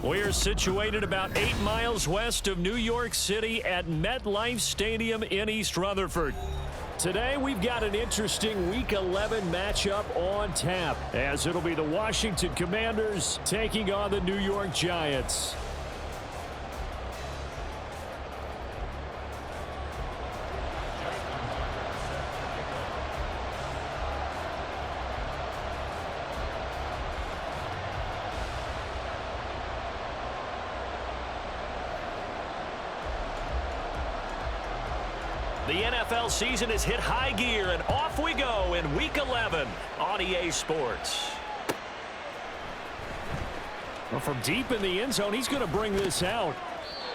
We're situated about 8 miles west of New York City at MetLife Stadium in East Rutherford. Today, we've got an interesting Week 11 matchup on tap, as it'll be the Washington Commanders taking on the New York Giants. The NFL season has hit high gear, and off we go in Week 11 on EA Sports. Well, from deep in the end zone, he's going to bring this out.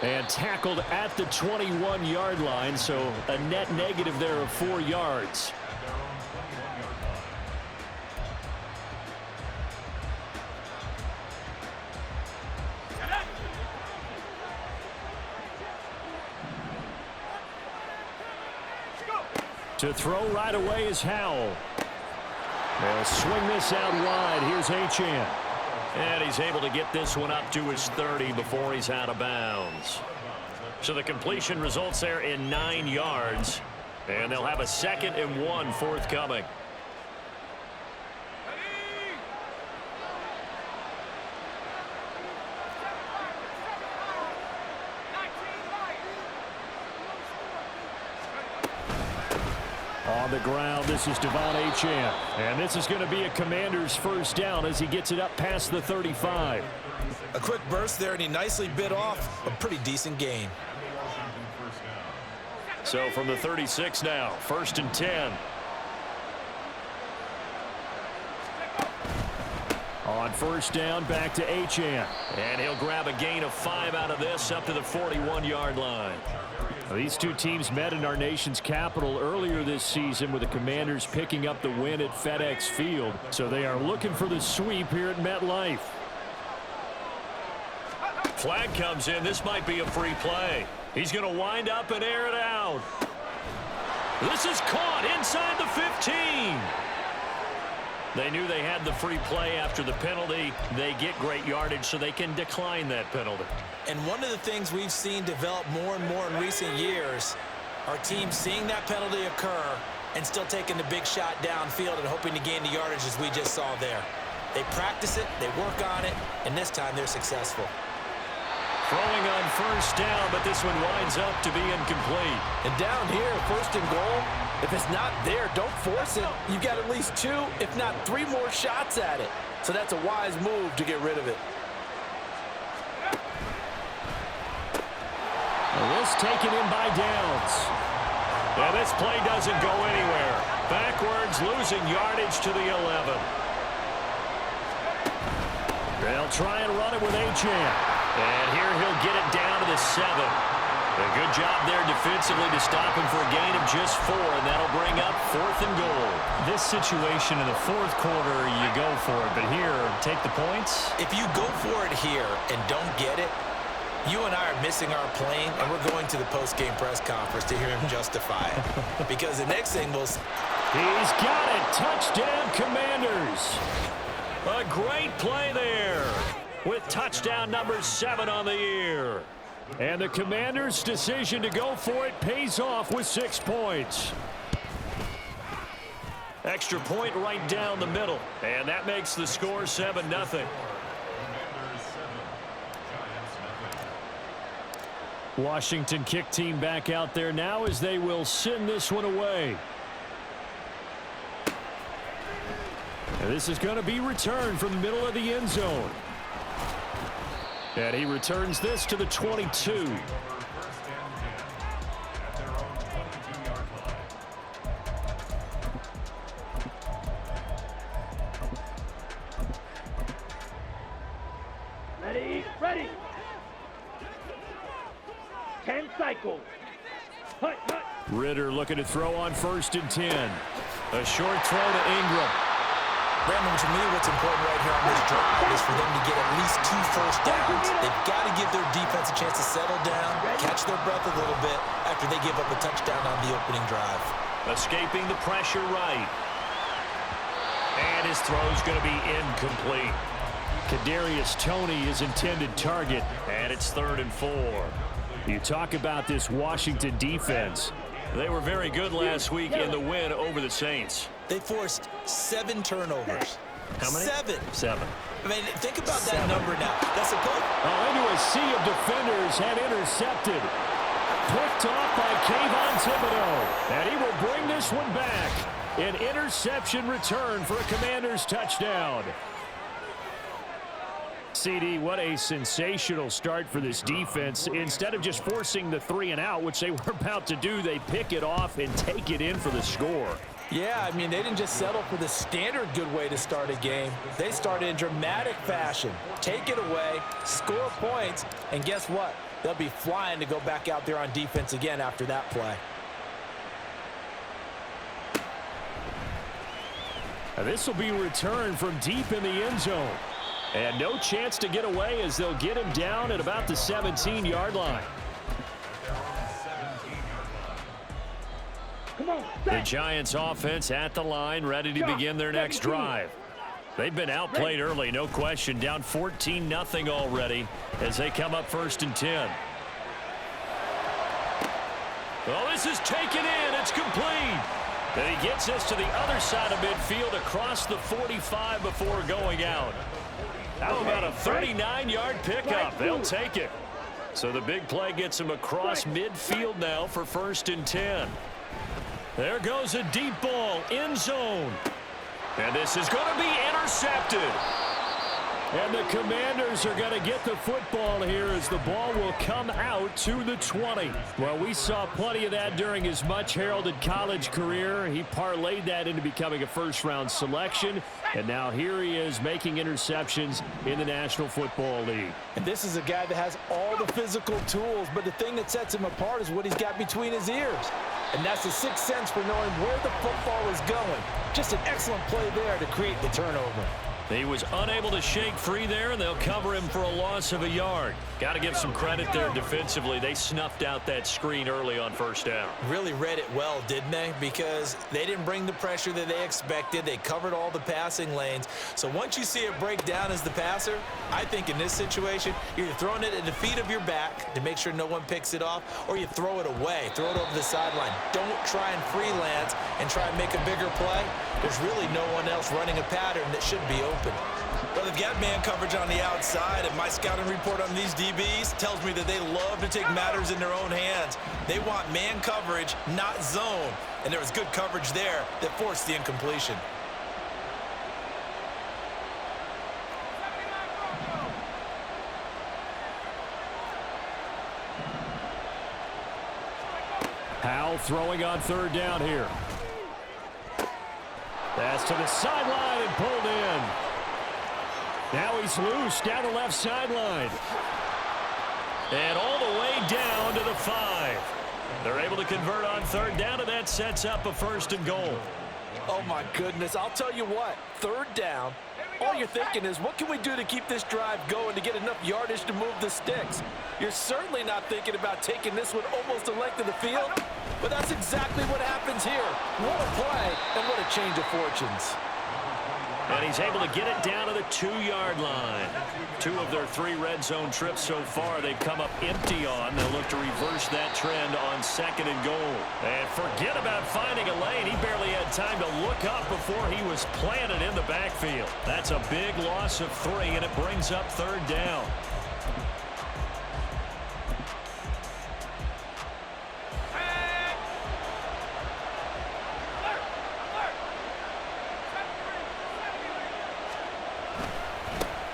And tackled at the 21-yard line, so a net negative there of 4 yards. To throw right away is Howell. They'll swing this out wide. Here's Achane. And he's able to get this one up to his 30 before he's out of bounds. So the completion results there in 9 yards. And they'll have a 2nd and 1 forthcoming. On the ground, this is Devon Achane. And this is going to be a Commander's first down as he gets it up past the 35. A quick burst there, and he nicely bit off a pretty decent gain. So from the 36 now, 1st and 10. On first down, back to Achane. And he'll grab a gain of 5 out of this up to the 41-yard line. These two teams met in our nation's capital earlier this season with the Commanders picking up the win at FedEx Field. So they are looking for the sweep here at MetLife. Flag comes in. This might be a free play. He's going to wind up and air it out. This is caught inside the 15. They knew they had the free play after the penalty. They get great yardage, so they can decline that penalty. And one of the things we've seen develop more and more in recent years are teams seeing that penalty occur and still taking the big shot downfield and hoping to gain the yardage as we just saw there. They practice it, they work on it, and this time they're successful. Throwing on first down, but this one winds up to be incomplete. And down here, 1st and goal, if it's not there, don't force it. You've got at least 2, if not 3 more shots at it. So that's a wise move to get rid of it. This taken in by Downs. Yeah, this play doesn't go anywhere. Backwards, losing yardage to the 11. They'll try and run it with Achane. And here he'll get it down to the 7. A good job there defensively to stop him for a gain of just 4, and that'll bring up 4th and goal. This situation in the 4th quarter, you go for it, but here, take the points. If you go for it here and don't get it, you and I are missing our plane, and we're going to the post-game press conference to hear him justify it. Because the next thing we'll... He's got it. Touchdown, Commanders. A great play there with touchdown number 7 on the year. And the Commanders' decision to go for it pays off with 6 points. Extra point right down the middle. And that makes the score 7-0. Washington kick team back out there now as they will send this one away. And this is going to be returned from the middle of the end zone. And he returns this to the 22. Ready. 10 cycles. Hut. Ritter looking to throw on 1st and 10. A short throw to Ingram. Brandon, to me, what's important right here on this drive is for them to get at least 2 first downs. They've got to give their defense a chance to settle down, catch their breath a little bit after they give up a touchdown on the opening drive. Escaping the pressure right. And his throw's going to be incomplete. Kadarius Toney is intended target, and it's 3rd and 4. You talk about this Washington defense. They were very good last week in the win over the Saints. They forced 7 turnovers. How many? 7. I mean, think about that number now. That's supposed. Into a sea of defenders and intercepted. Picked off by Kayvon Thibodeau. And he will bring this one back. An interception return for a Commanders touchdown. CD, what a sensational start for this defense. Instead of just forcing the 3-and-out, which they were about to do, they pick it off and take it in for the score. Yeah, I mean, they didn't just settle for the standard good way to start a game. They started in dramatic fashion. Take it away, score points, and guess what? They'll be flying to go back out there on defense again after that play. Now this will be returned from deep in the end zone. And no chance to get away as they'll get him down at about the 17-yard line. The Giants offense at the line, ready to begin their next drive. They've been outplayed early, no question, down 14-0 already as they come up 1st and 10. Well, this is taken in. It's complete. And he gets us to the other side of midfield across the 45 before going out. How about a 39-yard pickup? They'll take it. So the big play gets him across midfield now for 1st and 10. There goes a deep ball, end zone. And this is going to be intercepted. And the Commanders are going to get the football here as the ball will come out to the 20. Well, we saw plenty of that during his much-heralded college career. He parlayed that into becoming a first-round selection. And now here he is making interceptions in the National Football League. And this is a guy that has all the physical tools, but the thing that sets him apart is what he's got between his ears. And that's the sixth sense for knowing where the football is going. Just an excellent play there to create the turnover. He was unable to shake free there, and they'll cover him for a loss of a yard. Got to give some credit there defensively. They snuffed out that screen early on 1st down. Really read it well, didn't they? Because they didn't bring the pressure that they expected. They covered all the passing lanes. So once you see it break down as the passer, I think in this situation, you're either throwing it at the feet of your back to make sure no one picks it off, or you throw it away, throw it over the sideline. Don't try and freelance and try and make a bigger play. There's really no one else running a pattern that should be open. Well, they've got man coverage on the outside, and my scouting report on these DBs tells me that they love to take matters in their own hands. They want man coverage, not zone, and there was good coverage there that forced the incompletion. Howell throwing on 3rd down here. That's to the sideline and pulled in. Now he's loose down the left sideline. And all the way down to the 5. They're able to convert on 3rd down, and that sets up a 1st and goal. Oh, my goodness. I'll tell you what, 3rd down, all you're thinking is, what can we do to keep this drive going to get enough yardage to move the sticks? You're certainly not thinking about taking this one almost the length of the field, but that's exactly what happens here. What a play, and what a change of fortunes. And he's able to get it down to the 2-yard line. 2 of their 3 red zone trips so far they've come up empty on. They'll look to reverse that trend on 2nd and goal. And forget about finding a lane. He barely had time to look up before he was planted in the backfield. That's a big loss of 3, and it brings up 3rd down.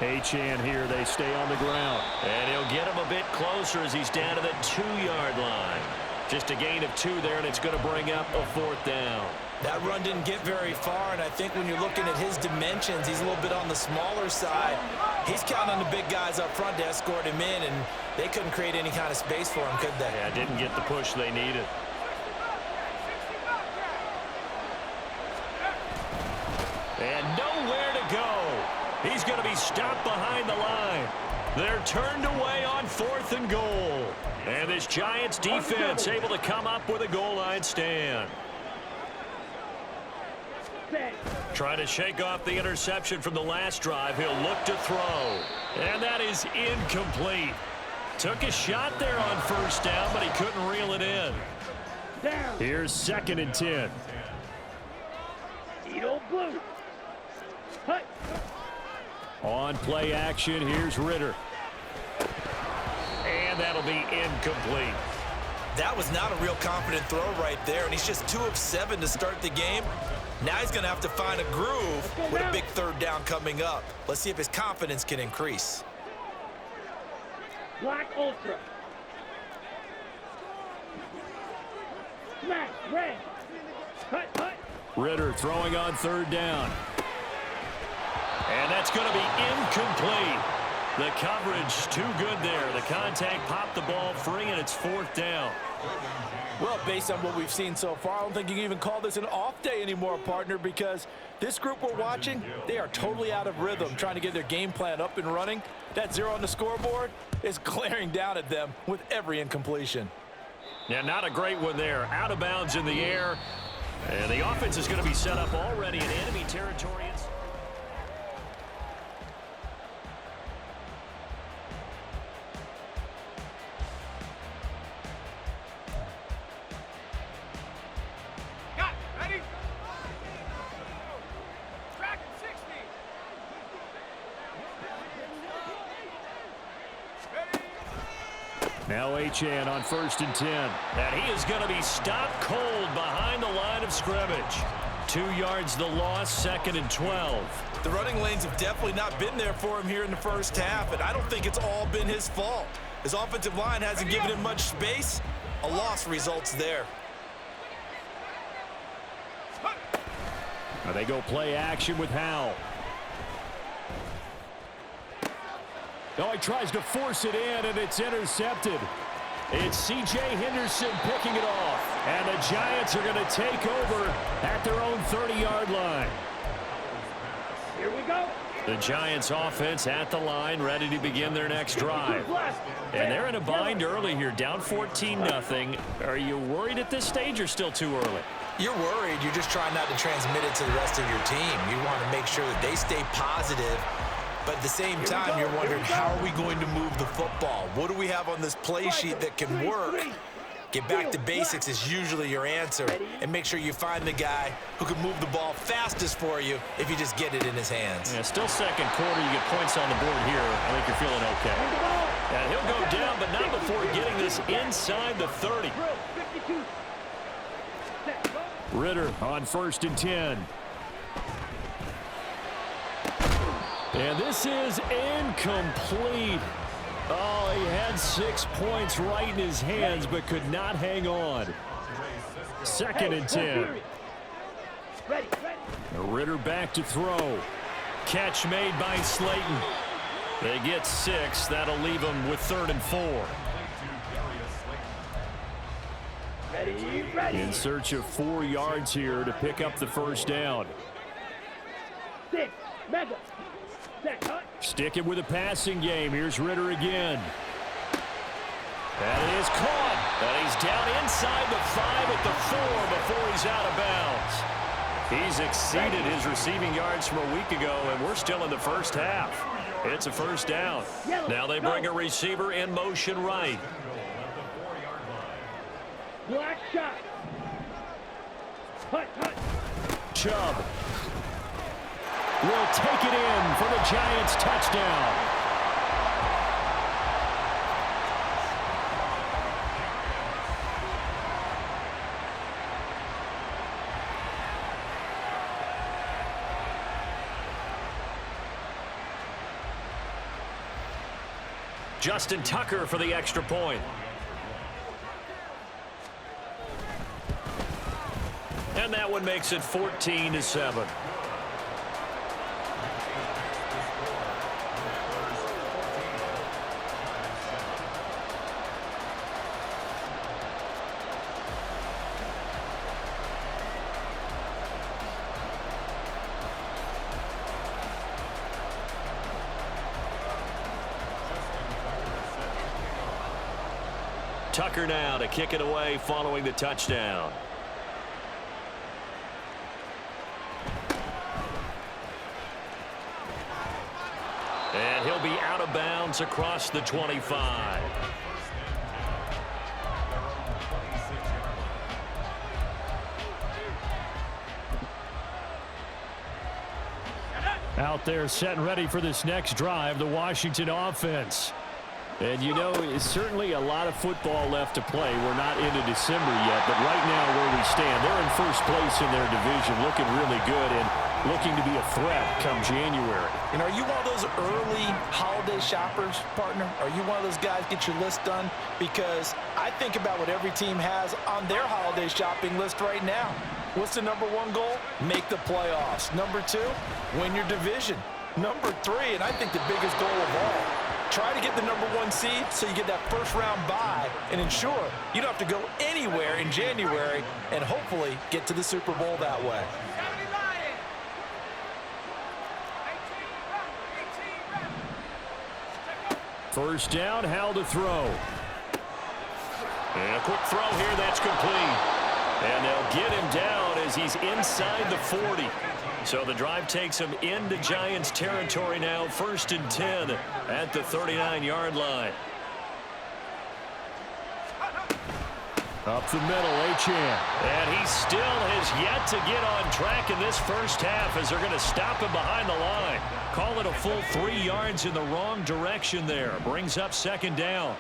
Achane here, they stay on the ground. And he'll get him a bit closer as he's down to the 2-yard line. Just a gain of 2 there, and it's going to bring up a 4th down. That run didn't get very far, and I think when you're looking at his dimensions, he's a little bit on the smaller side. He's counting on the big guys up front to escort him in, and they couldn't create any kind of space for him, could they? Yeah, didn't get the push they needed. And nowhere to go. He's going to be stopped behind the line. They're turned away on 4th and goal. And this Giants defense able to come up with a goal line stand. Set. Trying to shake off the interception from the last drive. He'll look to throw. And that is incomplete. Took a shot there on first down, but he couldn't reel it in. Down. Here's 2nd and 10. Edo blue. Hut. On play action, here's Ritter. And that'll be incomplete. That was not a real confident throw right there, and he's just 2 of 7 to start the game. Now he's going to have to find a groove with a big 3rd down coming up. Let's see if his confidence can increase. Black Ultra. Smash. Red. Hut. Ritter throwing on 3rd down. And that's going to be incomplete. The coverage too good there. The contact popped the ball free, and it's 4th down. Well, based on what we've seen so far, I don't think you can even call this an off day anymore, partner, because this group we're watching, they are totally out of rhythm, trying to get their game plan up and running. That 0 on the scoreboard is glaring down at them with every incompletion. Yeah, not a great one there. Out of bounds in the air. And the offense is going to be set up already in enemy territory. Now Achane on 1st and 10. And he is going to be stopped cold behind the line of scrimmage. 2 yards the loss, 2nd and 12. The running lanes have definitely not been there for him here in the first half, and I don't think it's all been his fault. His offensive line hasn't given him much space. A loss results there. Now they go play action with Howell. Oh, he tries to force it in, and it's intercepted. It's C.J. Henderson picking it off. And the Giants are going to take over at their own 30-yard line. Here we go. The Giants offense at the line, ready to begin their next drive. And they're in a bind early here, down 14-0. Are you worried at this stage or still too early? You're worried. You're just trying not to transmit it to the rest of your team. You want to make sure that they stay positive. But at the same time, you're wondering, how are we going to move the football? What do we have on this play sheet that can work? Get back to basics is usually your answer. And make sure you find the guy who can move the ball fastest for you if you just get it in his hands. Yeah, still 2nd quarter. You get points on the board here. I think you're feeling okay. And he'll go down, but not before getting this inside the 30. Ritter on 1st and 10. And this is incomplete. Oh, he had 6 points right in his hands, but could not hang on. 2nd and 10. Ritter back to throw. Catch made by Slayton. They get 6. That'll leave them with 3rd and 4. In search of 4 yards here to pick up the 1st down. 6. Mega. Sticking with a passing game. Here's Ritter again. That is caught. And he's down inside the 5 at the 4 before he's out of bounds. He's exceeded his receiving yards from a week ago, and we're still in the first half. It's a 1st down. Now they bring a receiver in motion right. Black shot. Chubb will take it in for the Giants touchdown. Justin Tucker for the extra point. And that one makes it 14-7. Tucker now to kick it away following the touchdown. And he'll be out of bounds across the 25. Out there set and ready for this next drive, the Washington offense. And, you know, it's certainly a lot of football left to play. We're not into December yet, but right now where we stand, they're in first place in their division, looking really good and looking to be a threat come January. And are you one of those early holiday shoppers, partner? Are you one of those guys get your list done? Because I think about what every team has on their holiday shopping list right now. What's the number one goal? Make the playoffs. Number two, win your division. Number three, and I think the biggest goal of all, try to get the number one seed so you get that first round bye and ensure you don't have to go anywhere in January and hopefully get to the Super Bowl that way. First down, Howell to throw. And a quick throw here, that's complete. And they'll get him down as he's inside the 40. So the drive takes him into Giants territory now, 1st and 10 at the 39-yard line. Up the middle, Achane. And he still has yet to get on track in this first half as they're going to stop him behind the line. Call it a full 3 yards in the wrong direction there. Brings up 2nd down.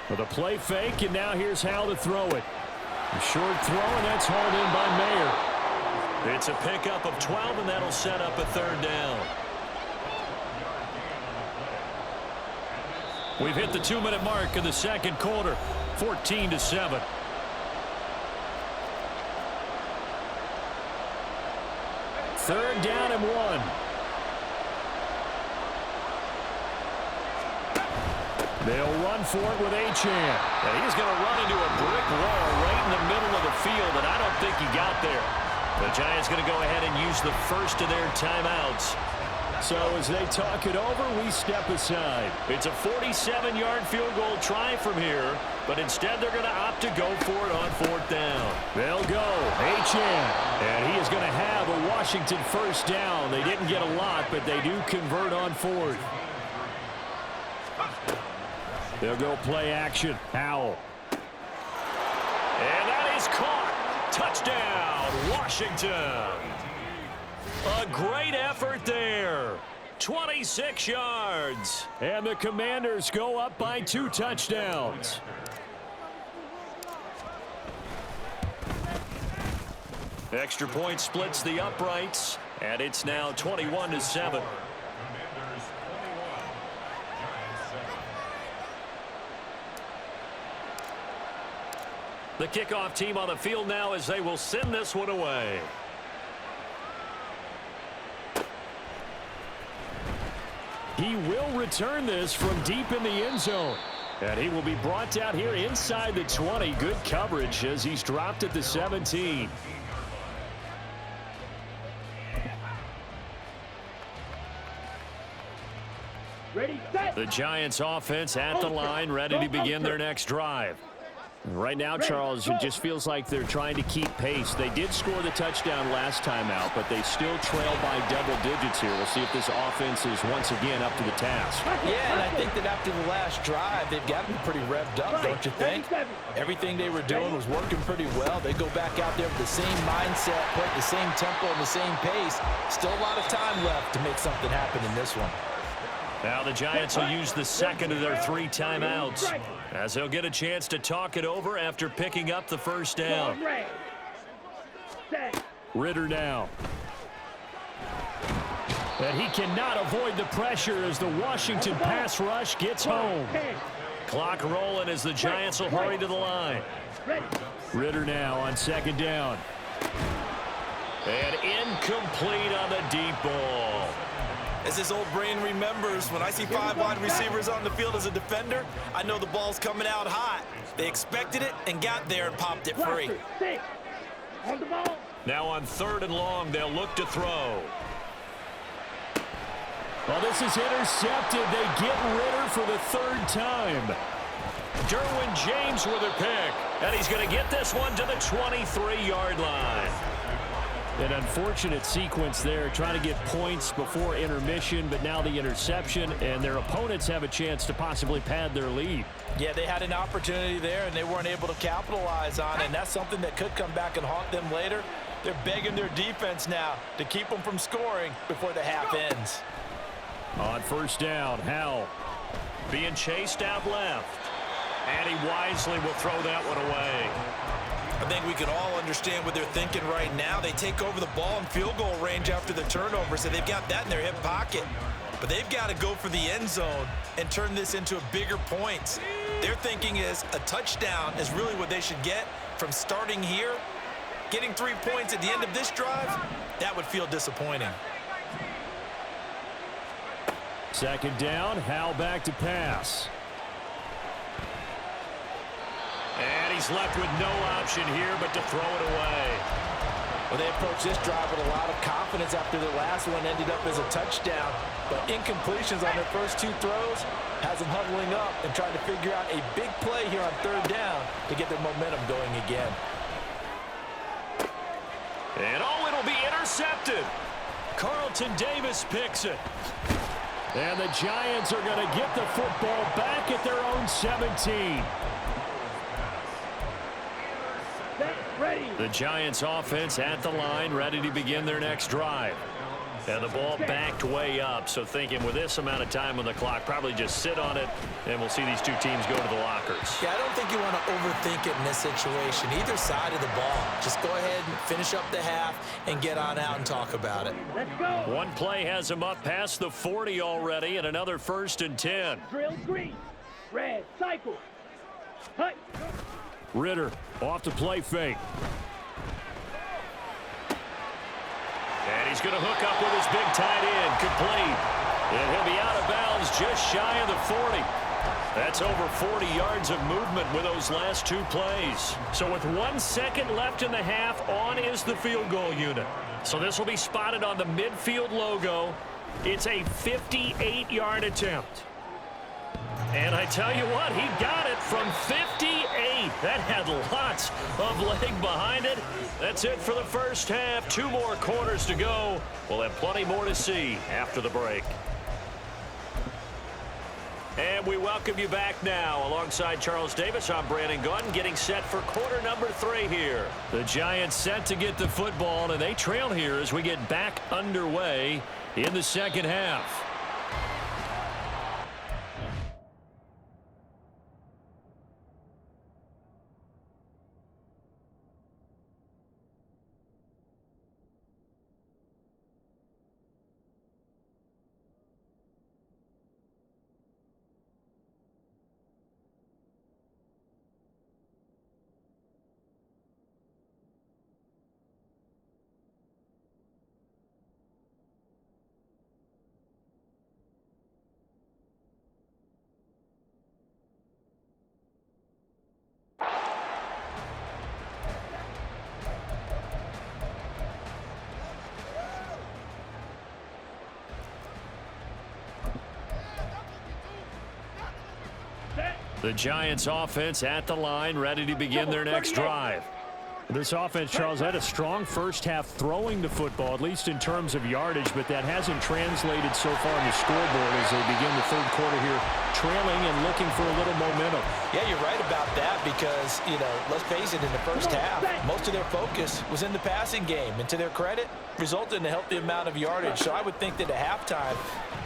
With a play fake, and now here's Howell to throw it. A short throw, and that's hauled in by Mayer. It's a pickup of 12, and that'll set up a 3rd down. We've hit the 2-minute mark in the 2nd quarter, 14-7. Third down and 1. They'll run for it with Achane. And he's going to run into a brick wall right in the middle of the field, and I don't think he got there. The Giants going to go ahead and use the first of their timeouts. So as they talk it over, we step aside. It's a 47-yard field goal try from here, but instead they're going to opt to go for it on 4th down. They'll go. Achane. And he is going to have a Washington first down. They didn't get a lot, but they do convert on 4th. They'll go play action. Howell. And that is caught. Touchdown, Washington. A great effort there. 26 yards. And the Commanders go up by 2 touchdowns. Extra point splits the uprights, and it's now 21-7. The kickoff team on the field now as they will send this one away. He will return this from deep in the end zone. And he will be brought down here inside the 20. Good coverage as he's dropped at the 17. Ready, set. The Giants offense at the line, ready to begin their next drive. Right now, Charles, it just feels like they're trying to keep pace. They did score the touchdown last time out, but they still trail by double digits here. We'll see if this offense is once again up to the task. Yeah, and I think that after the last drive, they've got to be pretty revved up, don't you think? Everything they were doing was working pretty well. They go back out there with the same mindset, play the same tempo and the same pace. Still a lot of time left to make something happen in this one. Now the Giants will use the second of their 3 timeouts as they'll get a chance to talk it over after picking up the first down. Ritter now. And he cannot avoid the pressure as the Washington pass rush gets home. Clock rolling as the Giants will hurry to the line. Ritter now on 2nd down. And incomplete on the deep ball. As his old brain remembers, when I see 5 wide receivers on the field as a defender, I know the ball's coming out hot. They expected it and got there and popped it free. On the ball. Now on 3rd and long, they'll look to throw. Well, this is intercepted. They get Ritter for the 3rd time. Derwin James with a pick, and he's going to get this one to the 23-yard line. An unfortunate sequence there, trying to get points before intermission, but now the interception, and their opponents have a chance to possibly pad their lead. Yeah, they had an opportunity there, and they weren't able to capitalize on it, and that's something that could come back and haunt them later. They're begging their defense now to keep them from scoring before the half ends. On first down, Howell being chased out left, and he wisely will throw that one away. I think we can all understand what they're thinking right now. They take over the ball in field goal range after the turnover, so they've got that in their hip pocket. But they've got to go for the end zone and turn this into a bigger points. Their thinking is a touchdown is really what they should get from starting here. Getting 3 points at the end of this drive, that would feel disappointing. Second down, Howell back to pass. And he's left with no option here but to throw it away. Well, they approached this drive with a lot of confidence after the last one ended up as a touchdown. But incompletions on their first 2 throws has them huddling up and trying to figure out a big play here on third down to get their momentum going again. And it'll be intercepted. Carlton Davis picks it. And the Giants are going to get the football back at their own 17. The Giants offense at the line, ready to begin their next drive. And the ball backed way up, so thinking with this amount of time on the clock, probably just sit on it, and we'll see these two teams go to the lockers. Yeah, I don't think you want to overthink it in this situation, either side of the ball. Just go ahead and finish up the half and get on out and talk about it. Let's go. One play has him up past the 40 already, and another 1st and 10. Drill green. Red. Cycle. Hut. Ritter off the play fake. And he's going to hook up with his big tight end, complete. And he'll be out of bounds just shy of the 40. That's over 40 yards of movement with those last 2 plays. So with 1 second left in the half, on is the field goal unit. So this will be spotted on the midfield logo. It's a 58-yard attempt. And I tell you what, he got it from 58. That had lots of leg behind it. That's it for the first half. 2 more quarters to go. We'll have plenty more to see after the break. And we welcome you back now. Alongside Charles Davis, I'm Brandon Gunn, getting set for quarter number 3 here. The Giants set to get the football, and they trail here as we get back underway in the second half. The Giants offense at the line, ready to begin their next drive. This offense, Charles, had a strong first half throwing the football, at least in terms of yardage, but that hasn't translated so far on the scoreboard as they begin the third quarter here, trailing and looking for a little momentum. Yeah, you're right about that because, let's face it, in the first half, most of their focus was in the passing game. And to their credit, resulted in a healthy amount of yardage. So I would think that at halftime,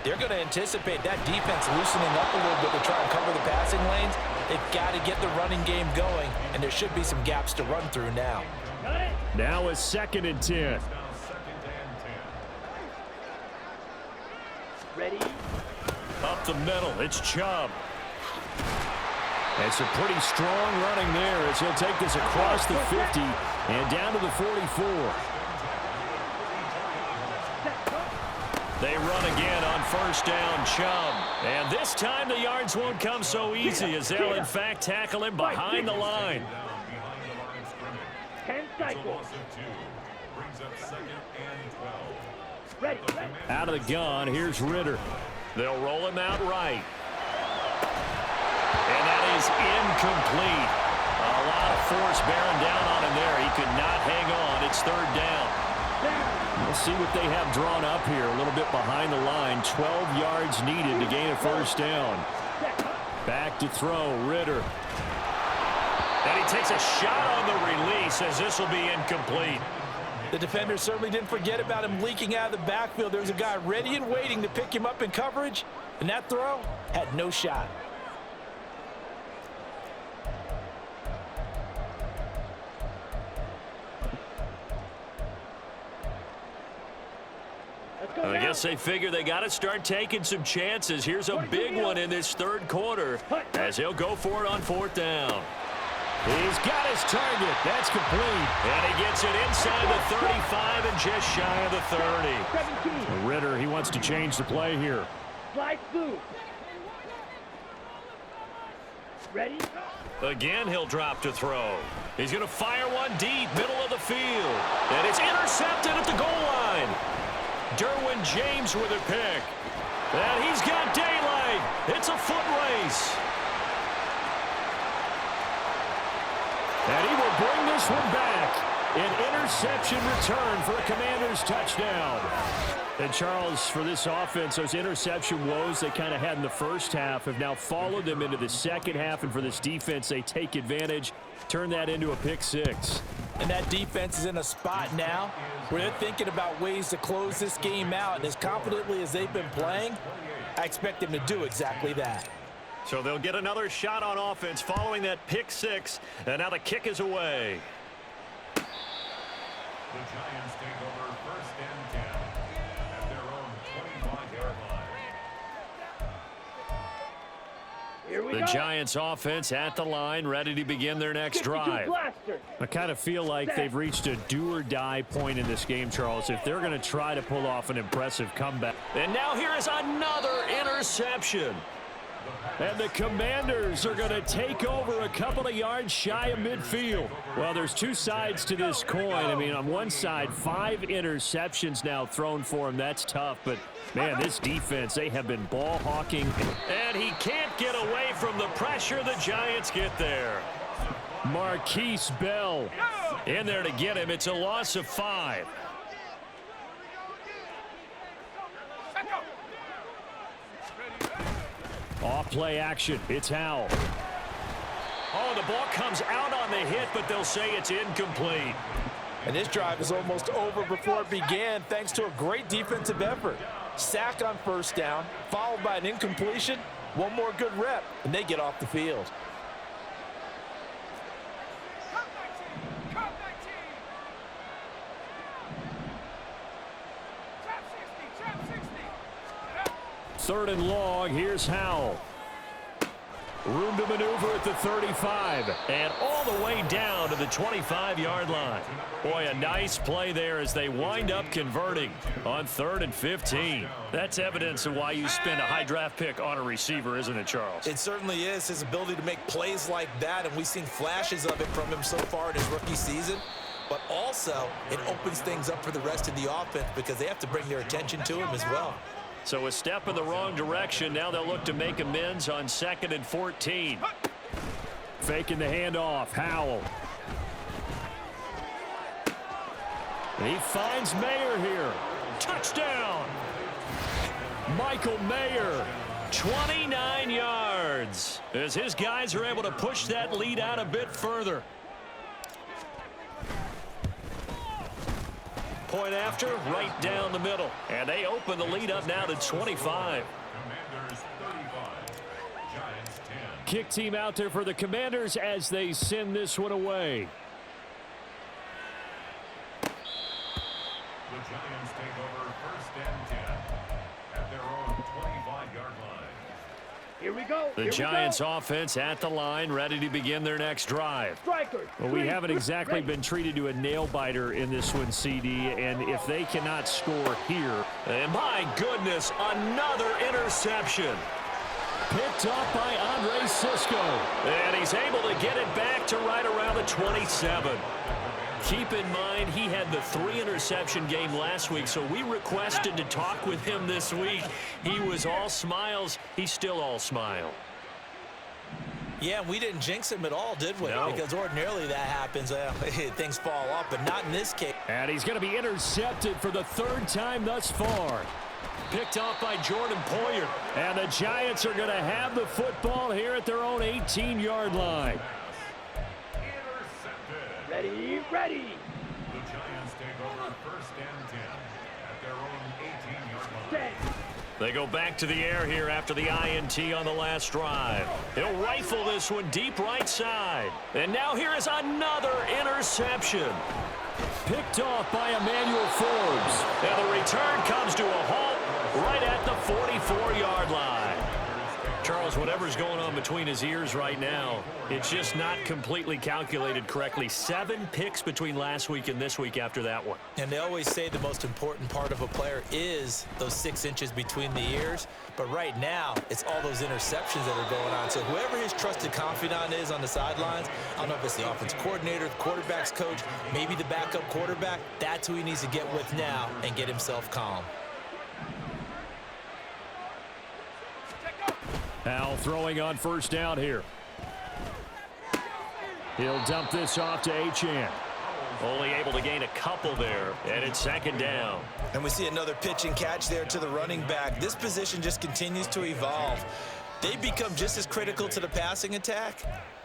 they're going to anticipate that defense loosening up a little bit to try and cover the passing lanes. They've got to get the running game going, and there should be some gaps to run through now. Now a 2nd and 10. Ready. Up the middle, it's Chubb. It's a pretty strong running there as he'll take this across the 50 and down to the 44. They run again on first down, Chubb. And this time the yards won't come so easy as they'll in fact tackle him behind the line. 10 cycles. Ready. Out of the gun, here's Ritter. They'll roll him out right. And that is incomplete. A lot of force bearing down on him there. He could not hang on. It's 3rd down. We'll see what they have drawn up here. A little bit behind the line. 12 yards needed to gain a first down. Back to throw, Ritter. And he takes a shot on the release as this will be incomplete. The defender certainly didn't forget about him leaking out of the backfield. There's a guy ready and waiting to pick him up in coverage, and that throw had no shot. I guess they figure they got to start taking some chances. Here's a big one in this third quarter as he'll go for it on fourth down. He's got his target. That's complete. And he gets it inside the 35 and just shy of the 30. Ritter, he wants to change the play here. Slide through. Ready? Again, he'll drop to throw. He's going to fire one deep, middle of the field. And it's intercepted at the goal line. Derwin James with a pick. And he's got daylight. It's a foot race. And he will bring this one back. An interception return for a Commanders touchdown. And Charles, for this offense, those interception woes they kind of had in the first half have now followed them into the second half. And for this defense, they take advantage, turn that into a pick six. And that defense is in a spot now where they're thinking about ways to close this game out. And as confidently as they've been playing, I expect them to do exactly that. So they'll get another shot on offense following that pick six. And now the kick is away. The Giants take over first and 10 at their own 25-yard line. Here we The go. Giants offense at the line, ready to begin their next drive. I kind of feel like they've reached a do-or-die point in this game, Charles, if they're going to try to pull off an impressive comeback. And now here is another interception. And the Commanders are going to take over a couple of yards shy of midfield. Well, there's two sides to this coin. I mean, on one side, 5 interceptions now thrown for him. That's tough. But, man, this defense, they have been ball hawking. And he can't get away from the pressure. The Giants get there. Marquise Bell in there to get him. It's a loss of 5. Off play action. It's Howell. Oh, the ball comes out on the hit, but they'll say it's incomplete. And this drive is almost over before it began thanks to a great defensive effort. Sack on first down, followed by an incompletion. One more good rep, and they get off the field. Third and long. Here's Howell. Room to maneuver at the 35. And all the way down to the 25-yard line. Boy, a nice play there as they wind up converting on 3rd and 15. That's evidence of why you spend a high draft pick on a receiver, isn't it, Charles? It certainly is. His ability to make plays like that, and we've seen flashes of it from him so far in his rookie season. But also, it opens things up for the rest of the offense because they have to bring their attention to him as well. So a step in the wrong direction. Now they'll look to make amends on 2nd and 14. Faking the handoff. Howell. And he finds Mayer here. Touchdown. Michael Mayer. 29 yards. As his guys are able to push that lead out a bit further. Point after, right down the middle. And they open the lead up now to 25. Commanders 35, Giants 10. Kick team out there for the Commanders as they send this one away. The Giants take over first and 10 at their own 25-yard line. Here we go. The Giants offense at the line, ready to begin their next drive. Strikers. Well, we haven't exactly been treated to a nail-biter in this one, CD, and if they cannot score here. And my goodness, another interception. Picked up by Andre Cisco. And he's able to get it back to right around the 27. Keep in mind, he had the 3-interception game last week, so we requested to talk with him this week. He was all smiles. He's still all smile. Yeah, we didn't jinx him at all, did we? No. Because ordinarily that happens. Things fall off, but not in this case. And he's going to be intercepted for the third time thus far. Picked off by Jordan Poyer. And the Giants are going to have the football here at their own 18-yard line. Ready, ready. The Giants take over first and 10 at their own 18-yard line. 10. They go back to the air here after the INT on the last drive. He'll rifle this one deep right side. And now here is another interception. Picked off by Emmanuel Forbes. And the return comes to a halt right at the 44-yard line. Charles, whatever's going on between his ears right now, it's just not completely calculated correctly. 7 picks between last week and this week after that one. And they always say the most important part of a player is those 6 inches between the ears. But right now, it's all those interceptions that are going on. So whoever his trusted confidant is on the sidelines, I don't know if it's the offense coordinator, the quarterback's coach, maybe the backup quarterback, that's who he needs to get with now and get himself calm. Al throwing on first down here. He'll dump this off to Achane. Only able to gain a couple there, and it's second down. And we see another pitch and catch there to the running back. This position just continues to evolve. They become just as critical to the passing attack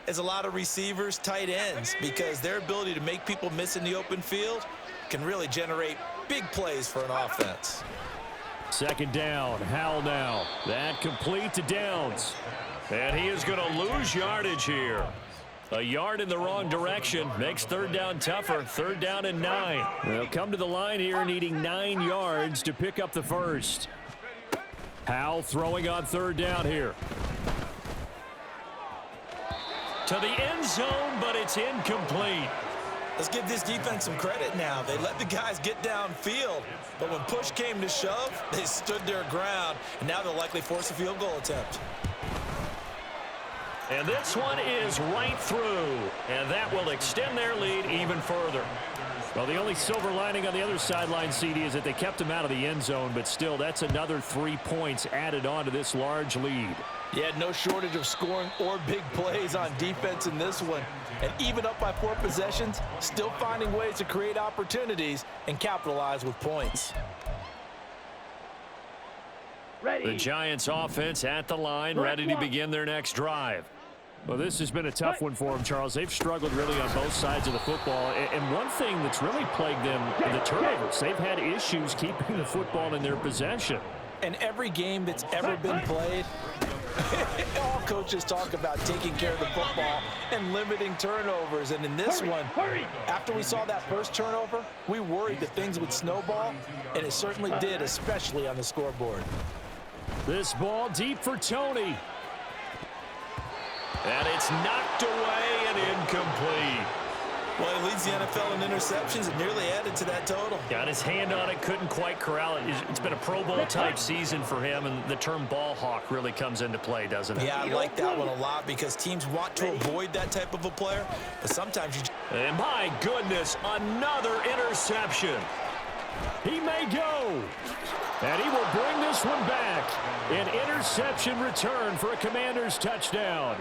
as a lot of receivers, tight ends, because their ability to make people miss in the open field can really generate big plays for an offense. Second down, Howell now. That complete to Downs. And he is going to lose yardage here. A yard in the wrong direction makes third down tougher. Third down and 9. They'll come to the line here needing 9 yards to pick up the first. Howell throwing on third down here. To the end zone, but it's incomplete. Let's give this defense some credit now. They let the guys get downfield, but when push came to shove, they stood their ground, and now they'll likely force a field goal attempt. And this one is right through, and that will extend their lead even further. Well, the only silver lining on the other sideline, CD, is that they kept him out of the end zone, but still, that's another 3 points added on to this large lead. Yeah, no shortage of scoring or big plays on defense in this one. And even up by 4 possessions, still finding ways to create opportunities and capitalize with points. Ready. The Giants offense at the line, ready to begin their next drive. Well, this has been a tough one for them, Charles. They've struggled really on both sides of the football. And one thing that's really plagued them, the turnovers. They've had issues keeping the football in their possession. And every game that's ever been played, all coaches talk about taking care of the football and limiting turnovers. And in this one, after we saw that first turnover, we worried that things would snowball, and it certainly did, especially on the scoreboard. This ball deep for Tony. And it's knocked away and incomplete. Well, he leads the NFL in interceptions and nearly added to that total. Got his hand on it, couldn't quite corral it. It's been a Pro Bowl-type season for him, and the term ball hawk really comes into play, doesn't it? Yeah, I like that one a lot because teams want to avoid that type of a player, but sometimes you just... And my goodness, another interception. He may go. And he will bring this one back. An interception return for a Commanders touchdown.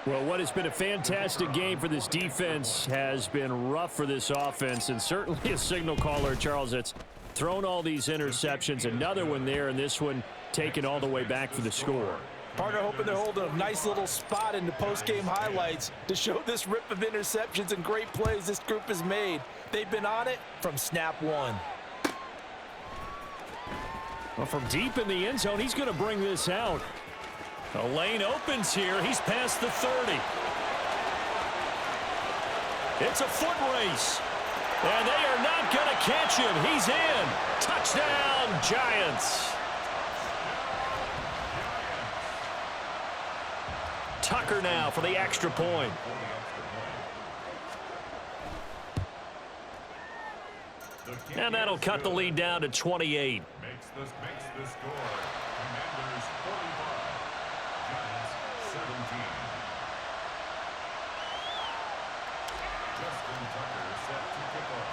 Well, what has been a fantastic game for this defense has been rough for this offense, and certainly a signal caller, Charles, that's thrown all these interceptions. Another one there, and this one taken all the way back for the score. Partner hoping they're holding a nice little spot in the post-game highlights to show this rip of interceptions and great plays this group has made. They've been on it from snap one. Well, from deep in the end zone, he's going to bring this out. A lane opens here. He's past the 30. It's a foot race. And they are not going to catch him. He's in. Touchdown, Giants. Tucker now for the extra point. And that'll cut the lead down to 28. Makes the score. Commanders 45, Giants 17. Justin Tucker set to kick off.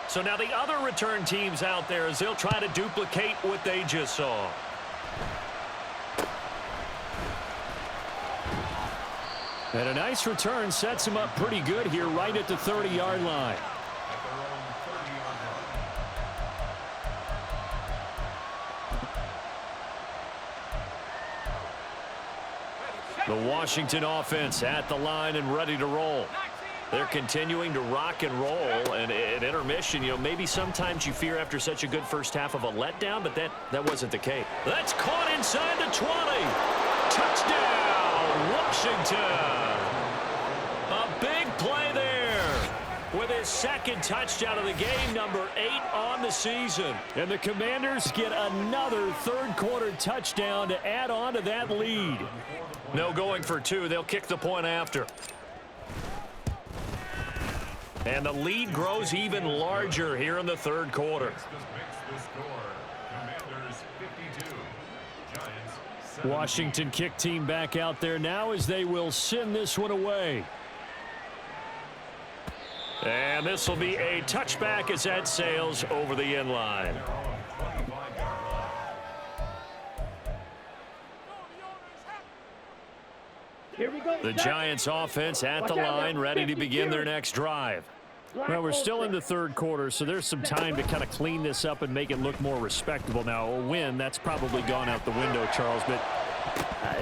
So now the other return teams out there as they'll try to duplicate what they just saw. And a nice return sets him up pretty good here right at the 30-yard line. The Washington offense at the line and ready to roll. They're continuing to rock and roll, and at intermission, maybe sometimes you fear after such a good first half of a letdown, but that wasn't the case. That's caught inside the 20. Touchdown, Washington. A big play there with his second touchdown of the game, number 8 on the season. And the Commanders get another third-quarter touchdown to add on to that lead. No going for 2. They'll kick the point after. And the lead grows even larger here in the third quarter. Washington kick team back out there now as they will send this one away. And this will be a touchback as that sails over the end line. Here we go. The Giants offense at the line, ready to begin their next drive. Well, we're still in the third quarter, so there's some time to kind of clean this up and make it look more respectable. Now, a win, that's probably gone out the window, Charles, but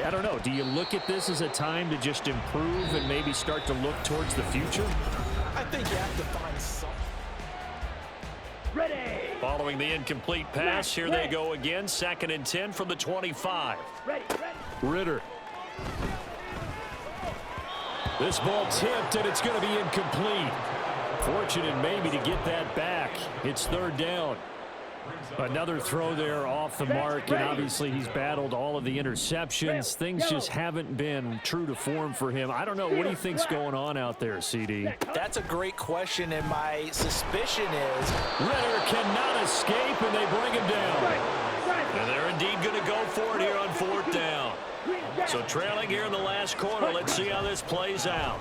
I don't know. Do you look at this as a time to just improve and maybe start to look towards the future? I think you have to find something. Ready. Following the incomplete pass, here they go again. 2nd and 10 from the 25. Ready. Ritter. This ball tipped, and it's going to be incomplete. Fortunate maybe to get that back. It's 3rd down. Another throw there off the mark, and obviously he's battled all of the interceptions. Things just haven't been true to form for him. I don't know. What do you think's going on out there, CD? That's a great question, and my suspicion is Ritter cannot escape, and they bring him down. And they're indeed going to go for it here on 4th down. So trailing here in the last quarter. Let's see how this plays out.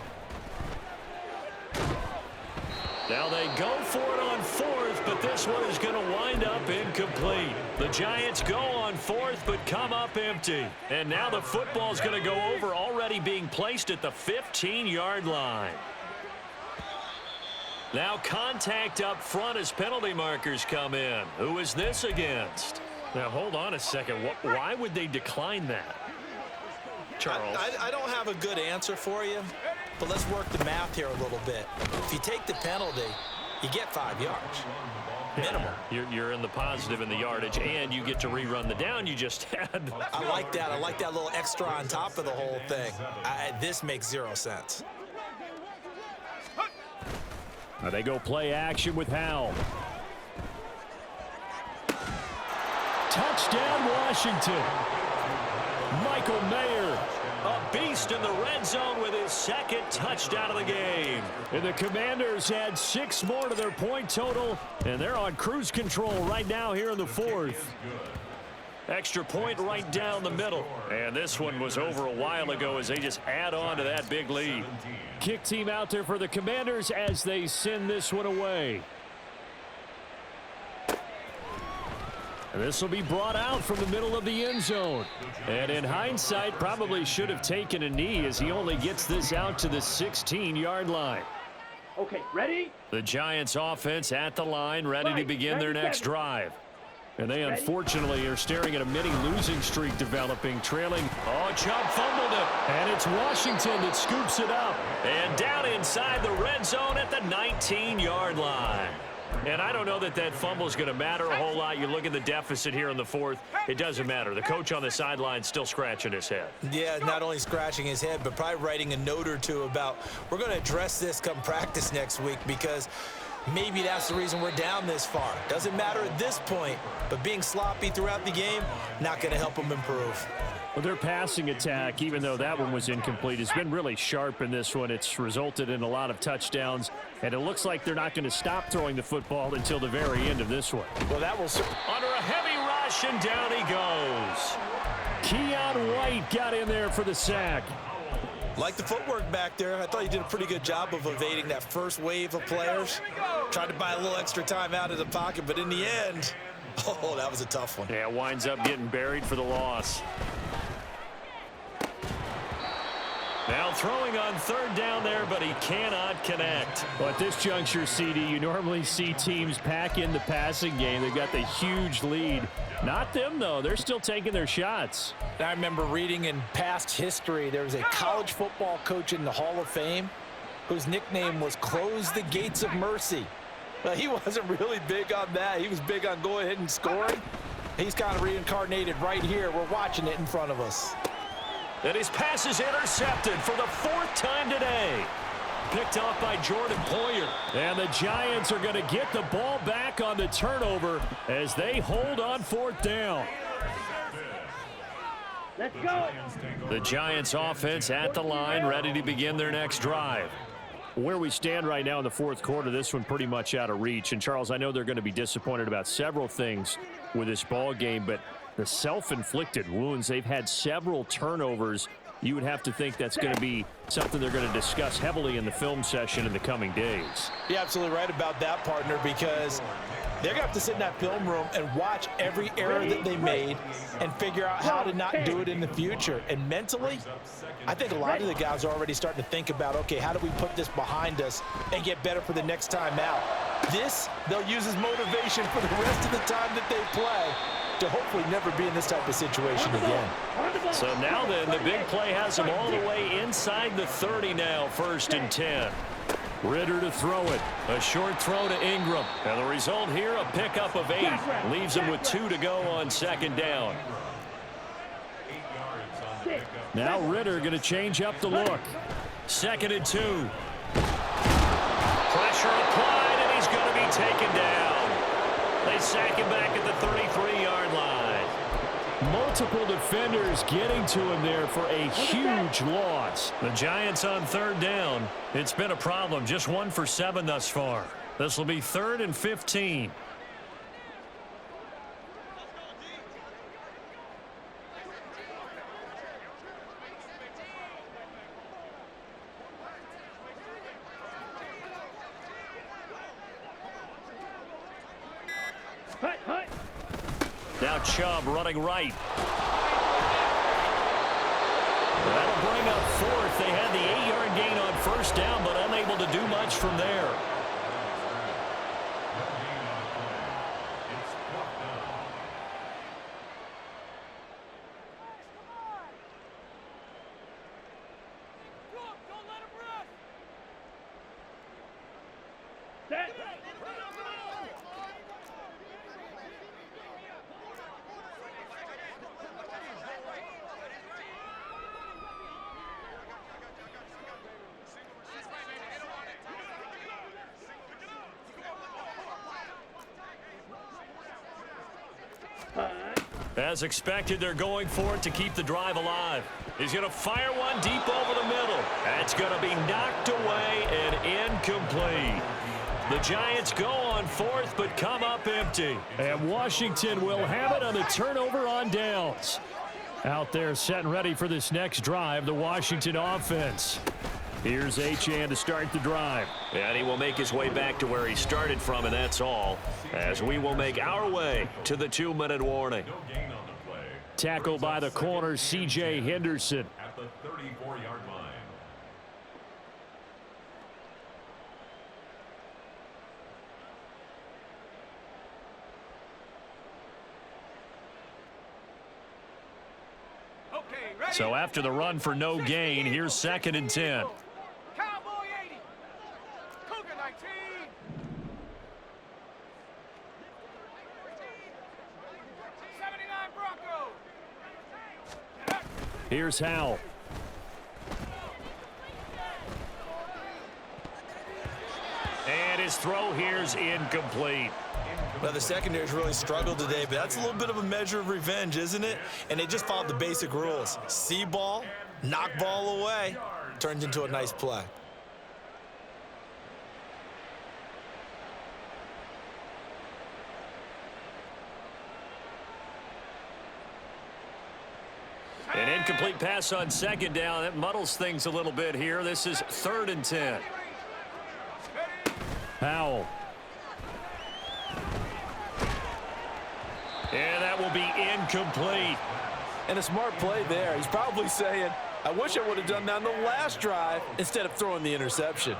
Now they go for it on 4th, but this one is going to wind up incomplete. The Giants go on 4th, but come up empty. And now the football is going to go over, already being placed at the 15-yard line. Now contact up front as penalty markers come in. Who is this against? Now hold on a second. Why would they decline that? Charles. I don't have a good answer for you, but let's work the math here a little bit. If you take the penalty, you get 5 yards. Minimum. You're in the positive in the yardage, and you get to rerun the down you just had. I like that. I like that little extra on top of the whole thing. This makes 0 sense. Now they go play action with Howell. Touchdown, Washington. Michael Mayer, a beast in the red zone with his 2nd touchdown of the game. And the Commanders add 6 more to their point total, and they're on cruise control right now here in the 4th. Extra point right down the middle. And this one was over a while ago as they just add on to that big lead. Kick team out there for the Commanders as they send this one away. And this will be brought out from the middle of the end zone. And in hindsight, probably should have taken a knee as he only gets this out to the 16-yard line. Okay, ready? The Giants offense at the line, ready to begin their next drive. And they unfortunately are staring at a mini losing streak developing, trailing. Oh, Chubb fumbled it. And it's Washington that scoops it up. And down inside the red zone at the 19-yard line. And I don't know that that fumble is going to matter a whole lot. You look at the deficit here in the 4th. It doesn't matter. The coach on the sideline still scratching his head. Yeah, not only scratching his head, but probably writing a note or two about we're going to address this come practice next week because maybe that's the reason we're down this far. Doesn't matter at this point, but being sloppy throughout the game, not going to help them improve. Well, their passing attack, even though that one was incomplete, has been really sharp in this one. It's resulted in a lot of touchdowns, and it looks like they're not going to stop throwing the football until the very end of this one. Well, that will under a heavy rush, and down he goes. Keon White got in there for the sack. Like the footwork back there, I thought he did a pretty good job of evading that first wave of players. Tried to buy a little extra time out of the pocket, but in the end, oh, that was a tough one. Yeah, winds up getting buried for the loss. Now throwing on third down there, but he cannot connect. Well, at this juncture, CD, you normally see teams pack in the passing game. They've got the huge lead. Not them, though. They're still taking their shots. I remember reading in past history, there was a college football coach in the Hall of Fame whose nickname was Close the Gates of Mercy. Well, he wasn't really big on that. He was big on going ahead and scoring. He's kind of reincarnated right here. We're watching it in front of us. And his pass is intercepted for the 4th time today. Picked off by Jordan Poyer. And the Giants are going to get the ball back on the turnover as they hold on 4th down. Let's go. The Giants offense at the line, ready to begin their next drive. Where we stand right now in the 4th quarter, this one pretty much out of reach. And, Charles, I know they're going to be disappointed about several things with this ball game, but the self-inflicted wounds, they've had several turnovers. You would have to think that's going to be something they're going to discuss heavily in the film session in the coming days. You're absolutely right about that, partner, because they're going to have to sit in that film room and watch every error that they made and figure out how to not do it in the future. And mentally, I think a lot of the guys are already starting to think about, okay, how do we put this behind us and get better for the next time out? This, they'll use as motivation for the rest of the time that they play to hopefully never be in this type of situation again. So now then, the big play has him all the way inside the 30 now, 1st and 10. Ritter to throw it. A short throw to Ingram. And the result here, a pickup of 8. Leaves him with 2 to go on 2nd down. Now Ritter going to change up the look. 2nd and 2. Pressure applied, and he's going to be taken down. They sack him back at the 33-yard line. Multiple defenders getting to him there for a huge loss. The Giants on 3rd down. It's been a problem. Just 1 for 7 thus far. This will be 3rd and 15. Now Chubb running right. That'll bring up 4th. They had the 8-yard gain on 1st down, but unable to do much from there. As expected, they're going for it to keep the drive alive. He's going to fire one deep over the middle. That's going to be knocked away and incomplete. The Giants go on 4th, but come up empty. And Washington will have it on the turnover on downs. Out there set and ready for this next drive, the Washington offense. Here's Achane to start the drive. And he will make his way back to where he started from, and that's all. As we will make our way to the 2-minute warning. Tackle by the corner, C.J. Henderson. At the 34-yard line. So after the run for no gain, here's 2nd and 10. Cowboy 80. Cougar 19. Here's Howell. And his throw here's incomplete. Well, the secondary's really struggled today, but that's a little bit of a measure of revenge, isn't it? And they just followed the basic rules. See ball, knock ball away, turns into a nice play. An incomplete pass on 2nd down. That muddles things a little bit here. This is 3rd and 10. Howell. And that will be incomplete. And a smart play there. He's probably saying, I wish I would have done that on the last drive instead of throwing the interception.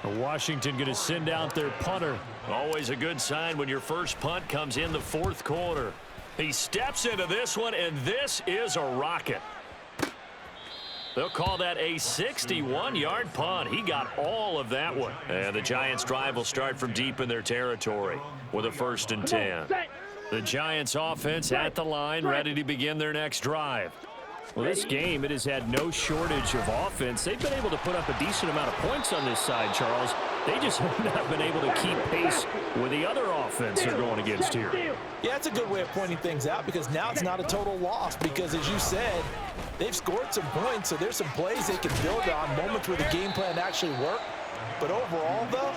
Washington going to send out their punter. Always a good sign when your first punt comes in the fourth quarter. He steps into this one, and this is a rocket. They'll call that a 61-yard punt. He got all of that one. And the Giants' drive will start from deep in their territory with a 1st and 10. The Giants' offense at the line, ready to begin their next drive. Well, this game, it has had no shortage of offense. They've been able to put up a decent amount of points on this side, Charles. They just have not been able to keep pace with the other offense they're going against here. Yeah, it's a good way of pointing things out because now it's not a total loss because, as you said, they've scored some points, so there's some plays they can build on, moments where the game plan actually worked. But overall, though,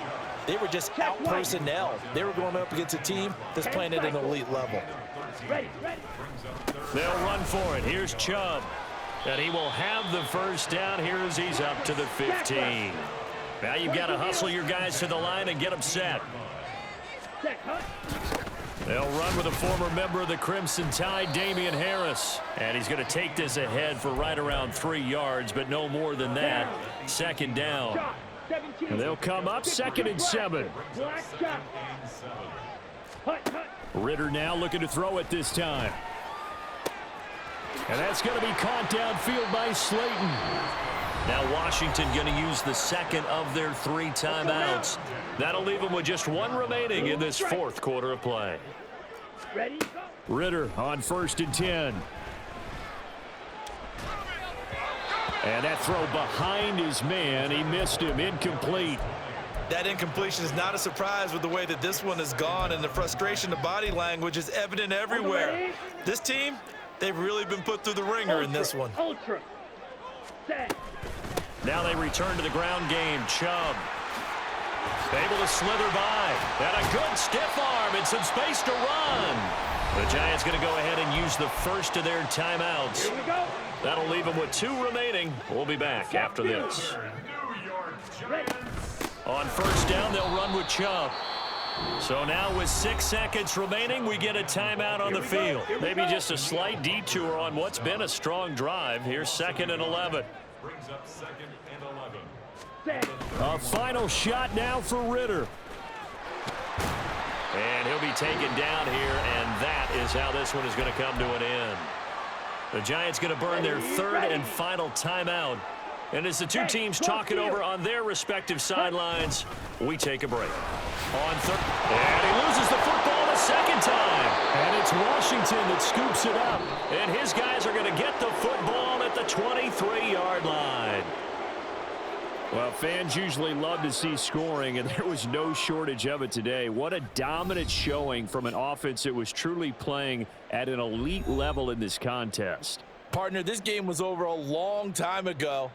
they were just out-personnel. They were going up against a team that's playing at an elite level. They'll run for it. Here's Chubb. And he will have the first down here as he's up to the 15. Now you've got to hustle your guys to the line and get them set. They'll run with a former member of the Crimson Tide, Damian Harris. And he's going to take this ahead for right around 3 yards, but no more than that. 2nd down. And they'll come up 2nd and 7. Ritter now looking to throw it this time. And that's going to be caught downfield by Slayton. Now Washington going to use the 2nd of their 3 timeouts. That'll leave them with just 1 remaining in this 4th quarter of play. Ritter on 1st and 10. And that throw behind his man. He missed him. Incomplete. That incompletion is not a surprise with the way that this one has gone, and the frustration, the body language is evident everywhere. This team, they've really been put through the ringer in this one. Now they return to the ground game. Chubb able to slither by. And a good stiff arm and some space to run. The Giants going to go ahead and use the first of their timeouts. That'll leave them with 2 remaining. We'll be back after this. On 1st down, they'll run with Chubb. So now with 6 seconds remaining, we get a timeout on the field. Maybe just a slight detour on what's been a strong drive. Here's 2nd and 11. Brings up 2nd and 11. A final shot now for Ritter. And he'll be taken down here, and that is how this one is going to come to an end. The Giants going to burn their 3rd and final timeout. And as the 2 teams talk it over on their respective sidelines, we take a break. On 3rd, and he loses the football the 2nd time. And it's Washington that scoops it up. And his guys are going to get the football at the 23-yard line. Well, fans usually love to see scoring, and there was no shortage of it today. What a dominant showing from an offense that was truly playing at an elite level in this contest. Partner, this game was over a long time ago.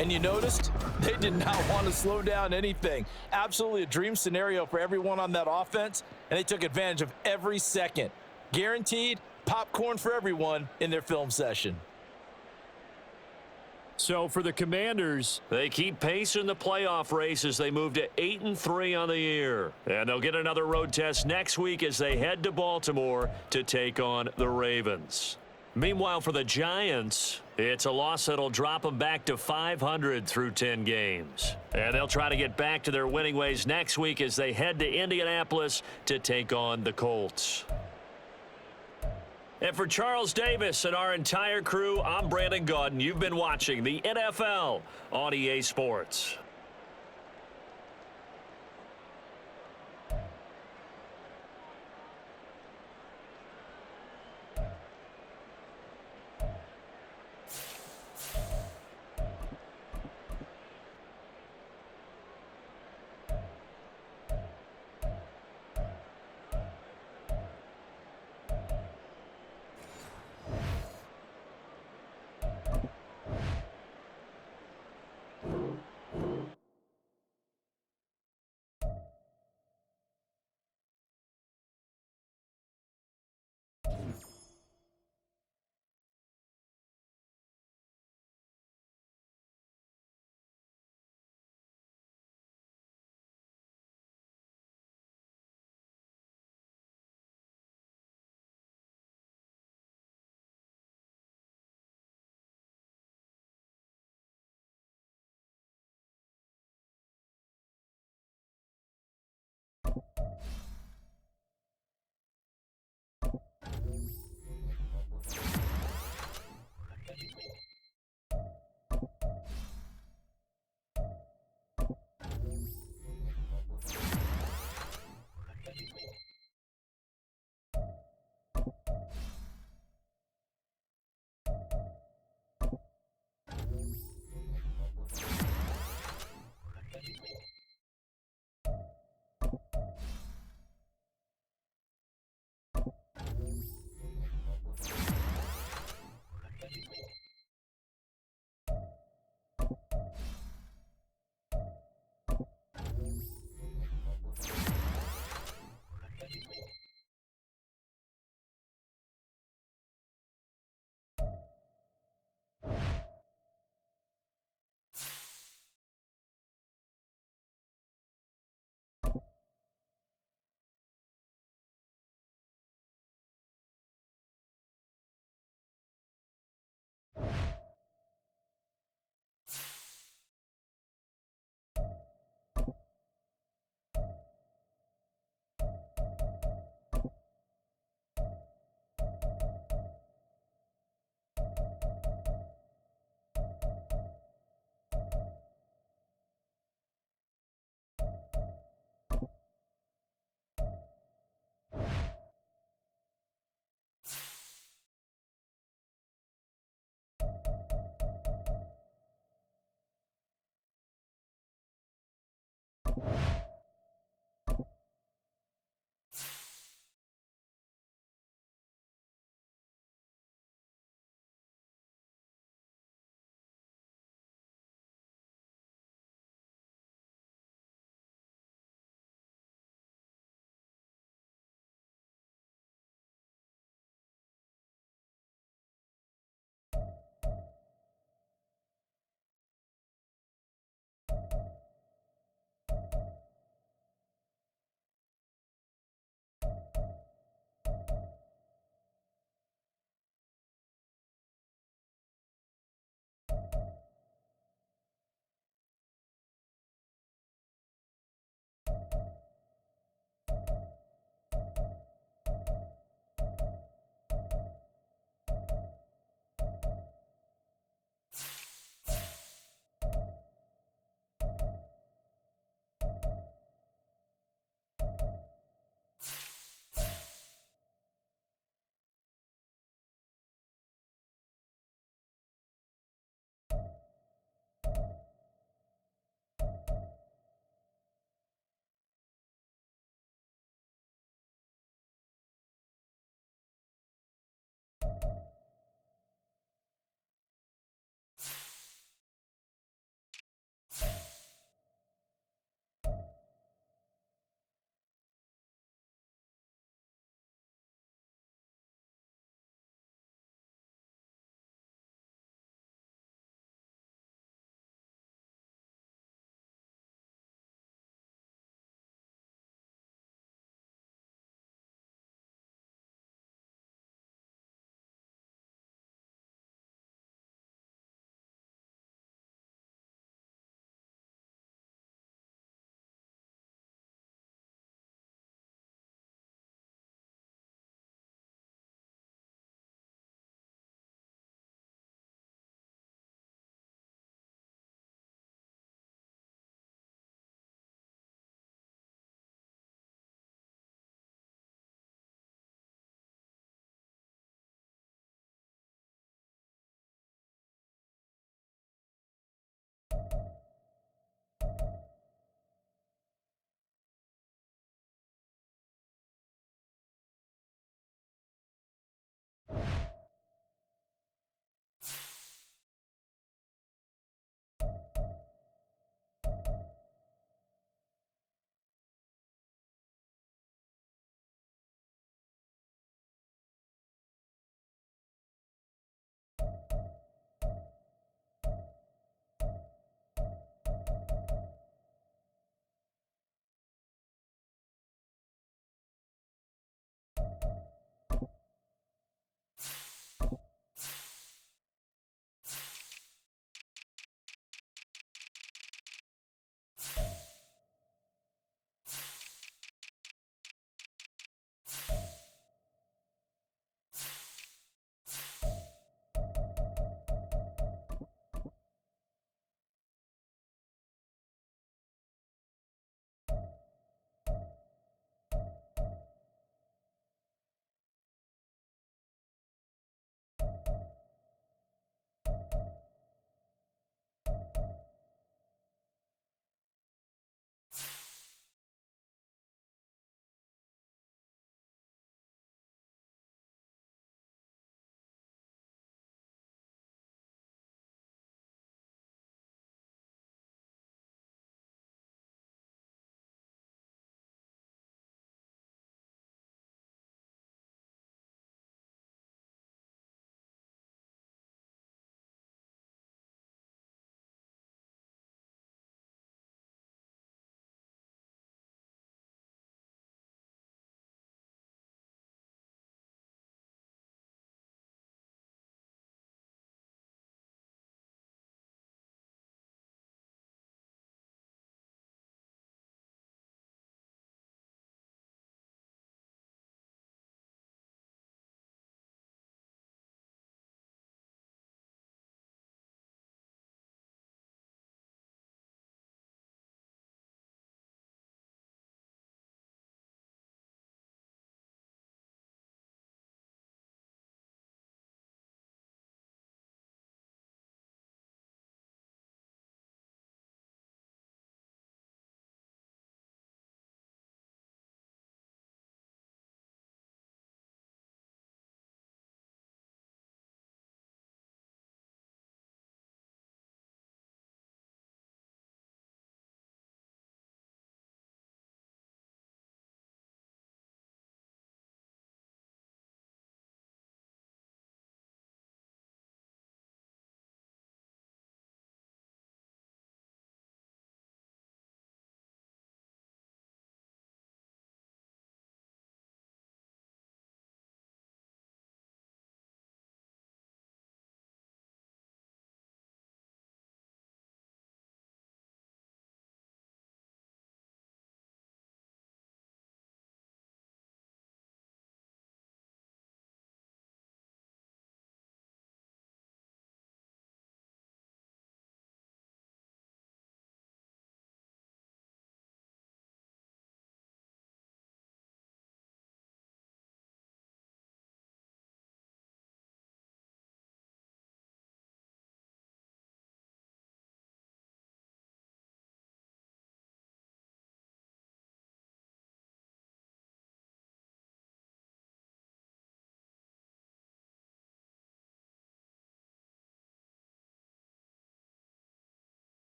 And you noticed they did not want to slow down anything. Absolutely a dream scenario for everyone on that offense, and they took advantage of every second. Guaranteed popcorn for everyone in their film session. So for the Commanders, they keep pace in the playoff race as they move to 8-3 on the year. And they'll get another road test next week as they head to Baltimore to take on the Ravens. Meanwhile, for the Giants, it's a loss that'll drop them back to 500 through 10 games. And they'll try to get back to their winning ways next week as they head to Indianapolis to take on the Colts. And for Charles Davis and our entire crew, I'm Brandon Gaudin. You've been watching the NFL on EA Sports.